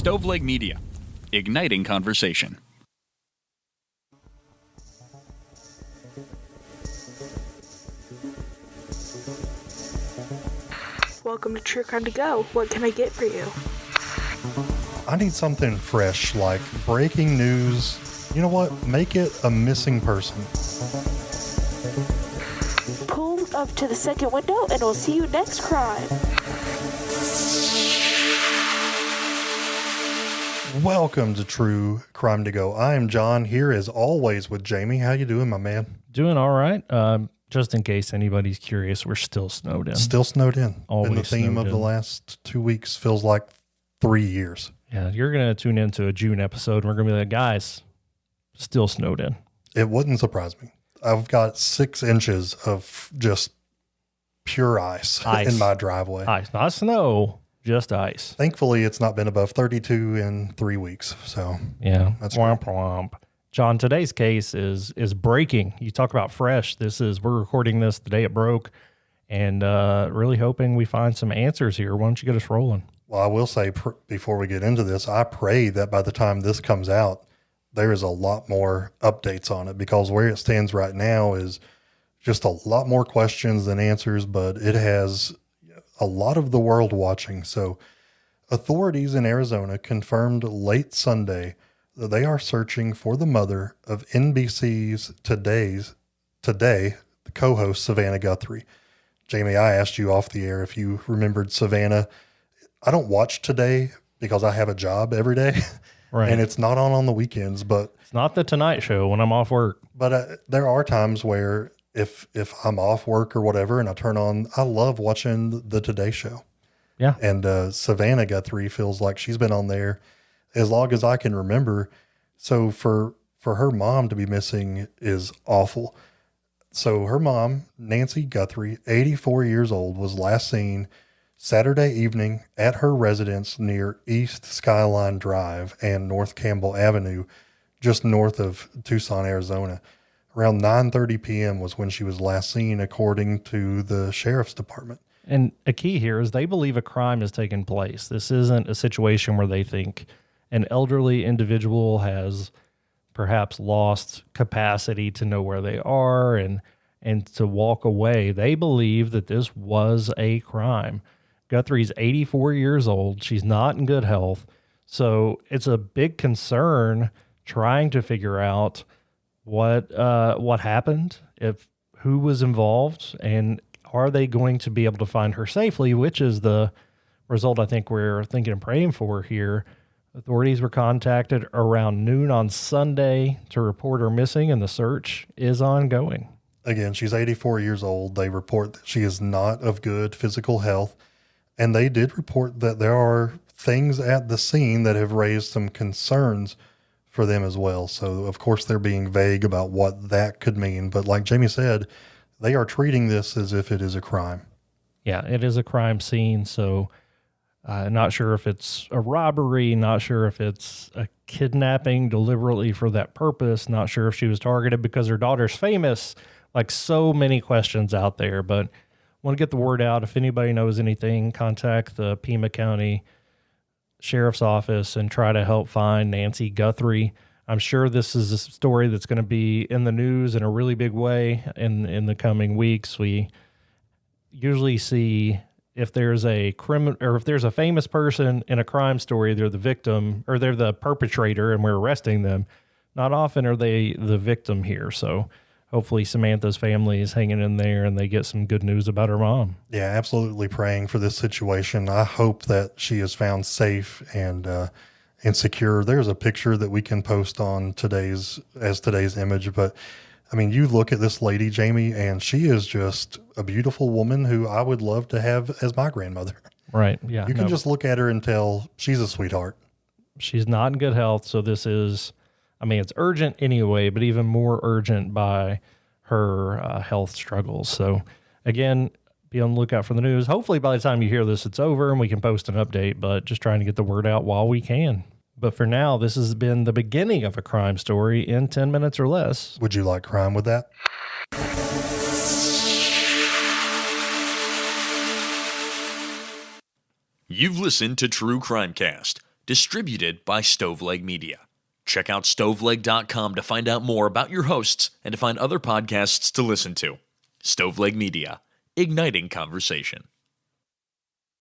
Stoveleg Media, igniting conversation. Welcome to True Crime to Go. What can I get for you? I need something fresh, like breaking news. You know what? Make it a missing person. Pull up to the second window and we'll see you next crime. Welcome to True Crime to Go. I am John, here as always with Jamie. How you doing, my man? Doing all right. Just in case anybody's curious, we're still snowed in. Still snowed in. Always been the theme of the last 2 weeks. Feels like 3 years. Yeah, you're going to tune into a June episode and we're going to be like, guys, still snowed in. It wouldn't surprise me. I've got 6 inches of just pure ice. In my driveway. Ice, not snow, just ice. Thankfully, it's not been above 32 in 3 weeks. So yeah, that's womp womp. John, today's case is breaking. You talk about fresh. We're recording this the day it broke, and really hoping we find some answers here. Why don't you get us rolling? Well, I will say before we get into this, I pray that by the time this comes out, there is a lot more updates on it, because where it stands right now is just a lot more questions than answers, but it has a lot of the world watching. So authorities in Arizona confirmed late Sunday that they are searching for the mother of NBC's Today, the co-host Savannah Guthrie. Jamie, I asked you off the air if you remembered Savannah. I don't watch Today because I have a job every day, right? And it's not on the weekends. But it's not the Tonight Show when I'm off work. But there are times where if I'm off work or whatever and I turn on, I love watching the Today Show. Yeah. And Savannah Guthrie feels like she's been on there as long as I can remember. So for her mom to be missing is awful. So her mom, Nancy Guthrie, 84 years old, was last seen Saturday evening at her residence near East Skyline Drive and North Campbell Avenue, just north of Tucson, Arizona. Around 9:30 p.m. was when she was last seen, according to the sheriff's department. And a key here is they believe a crime has taken place. This isn't a situation where they think an elderly individual has perhaps lost capacity to know where they are and to walk away. They believe that this was a crime. Guthrie's 84 years old. She's not in good health. So it's a big concern trying to figure out what happened, who was involved, and are they going to be able to find her safely, which is the result I think we're thinking and praying for here. Authorities were contacted around noon on Sunday to report her missing, and the search is ongoing. Again, she's 84 years old. They report that she is not of good physical health, and they did report that there are things at the scene that have raised some concerns for them as well. So, of course, they're being vague about what that could mean. But like Jamie said, they are treating this as if it is a crime. Yeah, it is a crime scene, so not sure if it's a robbery, not sure if it's a kidnapping deliberately for that purpose, not sure if she was targeted because her daughter's famous, like so many questions out there. But want to get the word out. If anybody knows anything, contact the Pima County Sheriff's Office and try to help find Nancy Guthrie. I'm sure this is a story that's going to be in the news in a really big way in the coming weeks. We usually see if there's a criminal or if there's a famous person in a crime story, they're the victim or they're the perpetrator and we're arresting them. Not often are they the victim here. So hopefully Samantha's family is hanging in there and they get some good news about her mom. Yeah, absolutely praying for this situation. I hope that she is found safe and secure. There's a picture that we can post on today's image, but I mean, you look at this lady, Jamie, and she is just a beautiful woman who I would love to have as my grandmother. Right. Yeah. You can just look at her and tell she's a sweetheart. She's not in good health. So this is, I mean, it's urgent anyway, but even more urgent by her health struggles. So again, be on the lookout for the news. Hopefully by the time you hear this, it's over and we can post an update, but just trying to get the word out while we can. But for now, this has been the beginning of a crime story in 10 minutes or less. Would you like crime with that? You've listened to True Crimecast. Distributed by Stoveleg Media. Check out stoveleg.com to find out more about your hosts and to find other podcasts to listen to. Stoveleg Media, igniting conversation.